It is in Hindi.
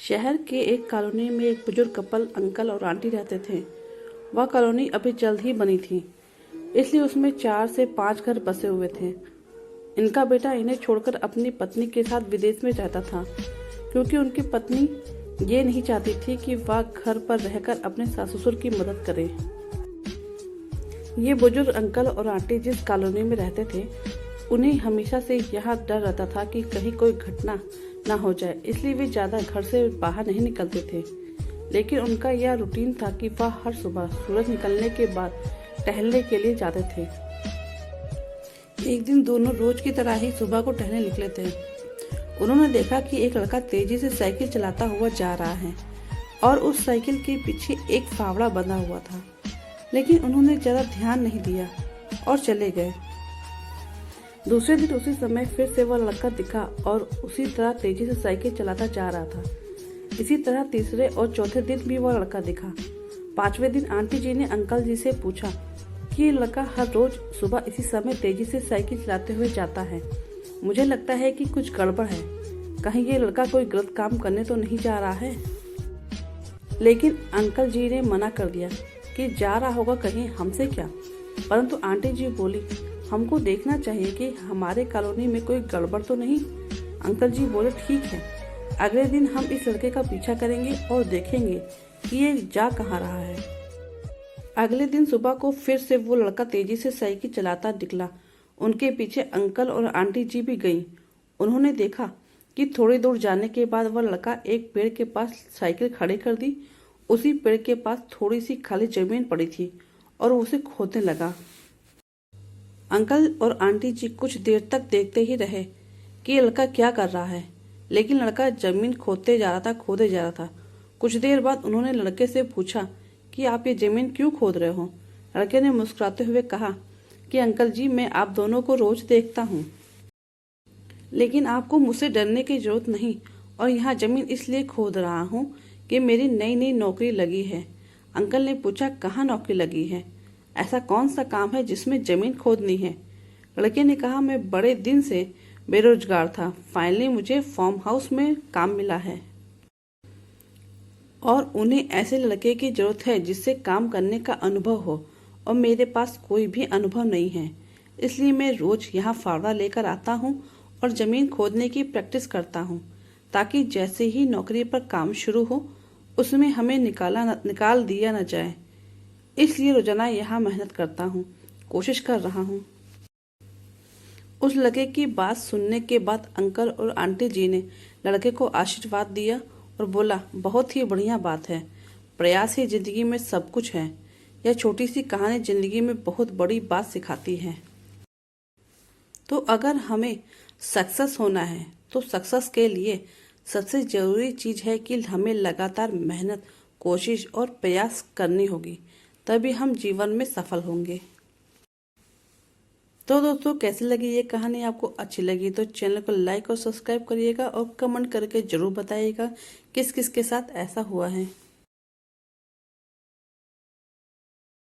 शहर के एक कॉलोनी में एक बुजुर्ग कपल अंकल और आंटी रहते थे। वह कॉलोनी अभी जल्द ही बनी थी, इसलिए उसमें 4 से 5 घर बसे हुए थे। इनका बेटा इन्हें छोड़कर अपनी पत्नी के साथ विदेश में रहता था, क्योंकि उनकी पत्नी ये नहीं चाहती थी कि वह घर पर रहकर अपने सास ससुर की मदद करे। ये बुजुर्ग अंकल और आंटी जिस कॉलोनी में रहते थे, उन्हें हमेशा से यह डर रहता था कि कहीं कोई घटना ना हो जाए, इसलिए वे ज्यादा घर से बाहर नहीं निकलते थे। लेकिन उनका यह रूटीन था कि वह हर सुबह सूरज निकलने के बाद टहलने के लिए जाते थे। एक दिन दोनों रोज की तरह ही सुबह को टहलने निकले थे। उन्होंने देखा कि एक लड़का तेजी से साइकिल चलाता हुआ जा रहा है और उस साइकिल के पीछे एक फावड़ा बंधा हुआ था, लेकिन उन्होंने ज्यादा ध्यान नहीं दिया और चले गए। दूसरे दिन उसी समय फिर से वह लड़का दिखा और उसी तरह तेजी से साइकिल चलाता जा रहा था। इसी तरह तीसरे और चौथे दिन भी वह लड़का दिखा। 5वें दिन आंटी जी ने अंकल जी से पूछा कि ये लड़का हर रोज सुबह इसी समय तेजी से साइकिल चलाते हुए जाता है। मुझे लगता है कि कुछ गड़बड़ है, कहीं ये लड़का कोई गलत काम करने तो नहीं जा रहा है। लेकिन अंकल जी ने मना कर दिया कि जा रहा होगा कहीं, हमसे क्या। परंतु आंटी जी बोली, हमको देखना चाहिए कि हमारे कॉलोनी में कोई गड़बड़ तो नहीं। अंकल जी बोले, ठीक है, अगले दिन हम इस लड़के का पीछा करेंगे और देखेंगे कि ये जा कहाँ रहा है। अगले दिन सुबह को फिर से वो लड़का तेजी से साइकिल चलाता निकला। उनके पीछे अंकल और आंटी जी भी गईं। उन्होंने देखा कि थोड़ी दूर जाने के बाद वह लड़का एक पेड़ के पास साइकिल खड़ी कर दी। उसी पेड़ के पास थोड़ी सी खाली जमीन पड़ी थी और उसे खोदने लगा। अंकल और आंटी जी कुछ देर तक देखते ही रहे कि ये लड़का क्या कर रहा है, लेकिन लड़का जमीन खोदते जा रहा था। कुछ देर बाद उन्होंने लड़के से पूछा कि आप ये जमीन क्यों खोद रहे हो। लड़के ने मुस्कुराते हुए कहा कि अंकल जी, मैं आप दोनों को रोज देखता हूँ, लेकिन आपको मुझसे डरने की जरूरत नहीं, और यहाँ जमीन इसलिए खोद रहा हूँ कि मेरी नई नई नौकरी लगी है। अंकल ने पूछा, कहाँ नौकरी लगी है? ऐसा कौन सा काम है जिसमें जमीन खोदनी है? लड़के ने कहा, मैं बड़े दिन से बेरोजगार था, फाइनली मुझे फार्म हाउस में काम मिला है और उन्हें ऐसे लड़के की जरूरत है जिससे काम करने का अनुभव हो, और मेरे पास कोई भी अनुभव नहीं है। इसलिए मैं रोज यहाँ फावड़ा लेकर आता हूँ और जमीन खोदने की प्रैक्टिस करता हूँ, ताकि जैसे ही नौकरी पर काम शुरू हो उसमें हमें निकाल दिया न जाए। इसलिए रोजाना यहाँ मेहनत करता हूँ, कोशिश कर रहा हूँ। उस लड़के की बात सुनने के बाद अंकल और आंटी जी ने लड़के को आशीर्वाद दिया और बोला, बहुत ही बढ़िया बात है, प्रयास ही जिंदगी में सब कुछ है। यह छोटी सी कहानी जिंदगी में बहुत बड़ी बात सिखाती है। तो अगर हमें सक्सेस होना है तो सक्सेस के लिए सबसे जरूरी चीज है कि हमें लगातार मेहनत, कोशिश और प्रयास करनी होगी, तभी हम जीवन में सफल होंगे। तो दोस्तों, कैसी लगी ये कहानी? आपको अच्छी लगी तो चैनल को लाइक और सब्सक्राइब करिएगा और कमेंट करके जरूर बताइएगा किस किस के साथ ऐसा हुआ है।